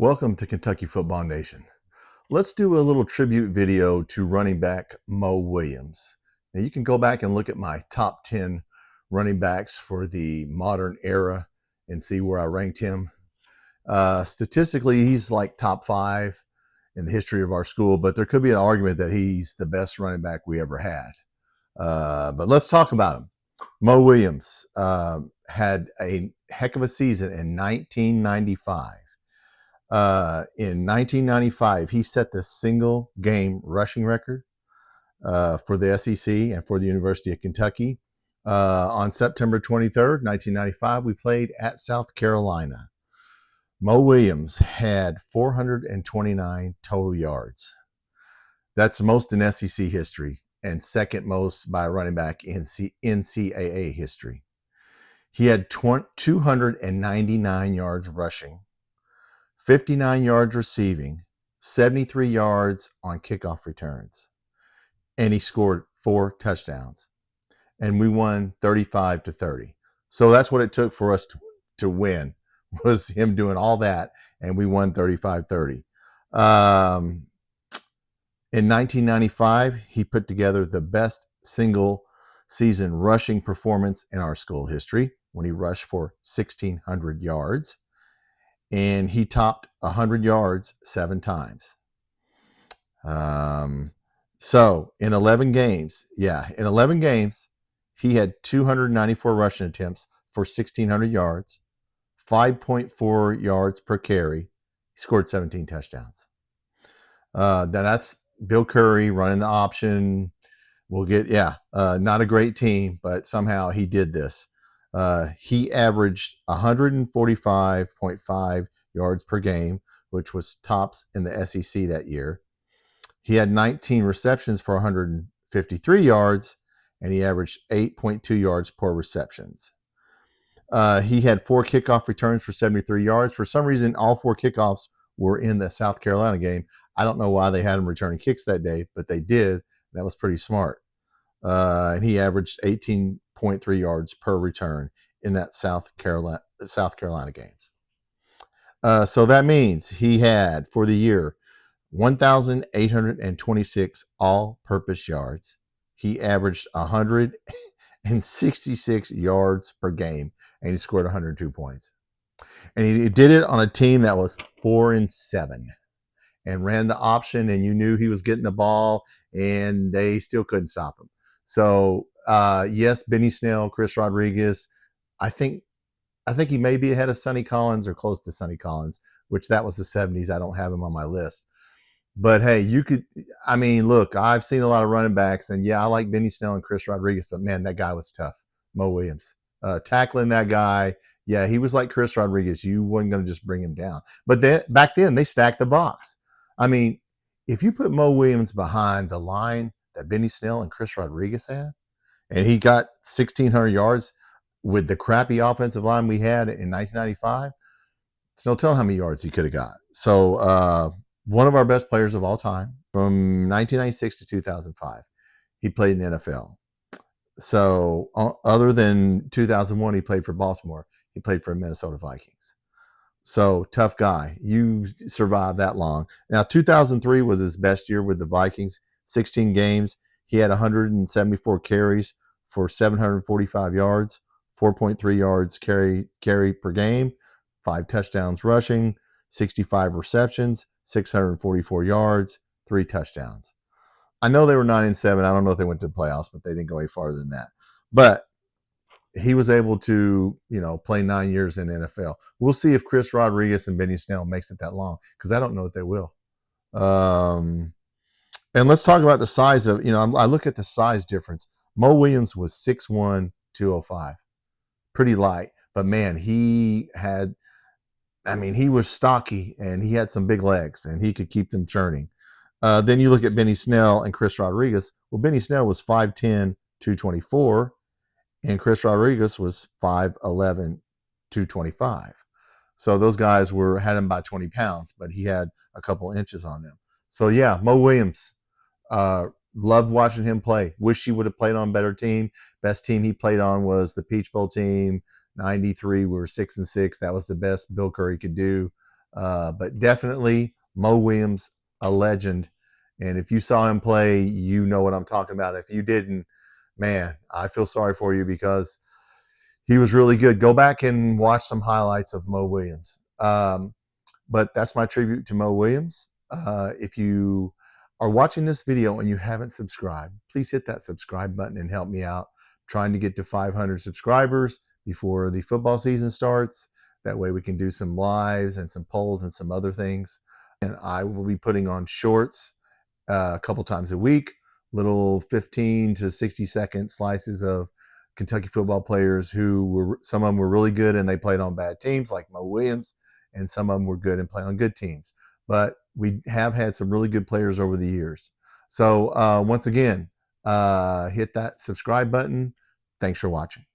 Welcome to Kentucky Football Nation. Let's do a little tribute video to running back Mo Williams. Now you can go back and look at my top 10 running backs for the modern era and see where I ranked him. Statistically, he's like top 5 in the history of our school, but there could be an argument that he's the best running back we ever had. But let's talk about him. Mo Williams had a heck of a season in 1995. In 1995, he set the single game rushing record for the SEC and for the University of Kentucky. On September 23rd, 1995, we played at South Carolina. Mo Williams had 429 total yards. That's the most in SEC history and second most by a running back in NCAA history. He had 299 yards rushing, 59 yards receiving, 73 yards on kickoff returns, and he scored 4 touchdowns. And we won 35-30. So that's what it took for us to win, was him doing all that, and we won 35-30. In 1995, he put together the best single season rushing performance in our school history when he rushed for 1,600 yards. And he topped 100 yards 7 times. So in 11 games, he had 294 rushing attempts for 1,600 yards, 5.4 yards per carry. He scored 17 touchdowns. That's Bill Curry running the option. Not a great team, but somehow he did this. He averaged 145.5 yards per game, which was tops in the SEC that year. He had 19 receptions for 153 yards, and he averaged 8.2 yards per receptions. He had 4 kickoff returns for 73 yards. For some reason, all 4 kickoffs were in the South Carolina game. I don't know why they had him returning kicks that day, but they did. That was pretty smart. And he averaged 18.3 yards per return in that South Carolina games. So that means he had, for the year, 1,826 all-purpose yards. He averaged 166 yards per game, and he scored 102 points. And he did it on a team that was 4-7 and ran the option, and you knew he was getting the ball, and they still couldn't stop him. So, yes, Benny Snell, Chris Rodriguez. I think he may be ahead of Sonny Collins or close to Sonny Collins, which that was the 70s. I don't have him on my list. But, hey, look, I've seen a lot of running backs, and, I like Benny Snell and Chris Rodriguez, but, man, that guy was tough, Mo Williams. Tackling that guy, he was like Chris Rodriguez. You weren't going to just bring him down. But back then, they stacked the box. If you put Mo Williams behind the line that Benny Snell and Chris Rodriguez had, and he got 1,600 yards with the crappy offensive line we had in 1995, it's no telling how many yards he could have got. So one of our best players of all time from 1996 to 2005, he played in the NFL. So other than 2001, he played for Baltimore. He played for Minnesota Vikings. So tough guy. You survived that long. Now, 2003 was his best year with the Vikings. 16 games. He had 174 carries for 745 yards, 4.3 yards carry per game, 5 touchdowns rushing, 65 receptions, 644 yards, 3 touchdowns. I know they were 9-7. I don't know if they went to the playoffs, but they didn't go any farther than that. But he was able to, play 9 years in the NFL. We'll see if Chris Rodriguez and Benny Snell makes it that long, because I don't know if they will. And let's talk about the size of, I look at the size difference. Mo Williams was 6'1", 205. Pretty light. But, man, he was stocky, and he had some big legs, and he could keep them churning. Then you look at Benny Snell and Chris Rodriguez. Well, Benny Snell was 5'10", 224. And Chris Rodriguez was 5'11", 225. So those guys had him by 20 pounds, but he had a couple inches on them. So, Mo Williams, loved watching him play. Wish he would have played on a better team. Best team he played on was the Peach Bowl team. 93, we were 6-6. That was the best Bill Curry could do. But definitely Mo Williams, a legend. And if you saw him play, you know what I'm talking about. If you didn't, man, I feel sorry for you because he was really good. Go back and watch some highlights of Mo Williams. But that's my tribute to Mo Williams. If you are watching this video and you haven't subscribed, please hit that subscribe button and help me out. I'm trying to get to 500 subscribers before the football season starts. That way we can do some lives and some polls and some other things. And I will be putting on shorts a couple times a week, little 15 to 60-second slices of Kentucky football players who were, some of them were really good and they played on bad teams like Mo Williams, and some of them were good and played on good teams. But we have had some really good players over the years. So once again, hit that subscribe button. Thanks for watching.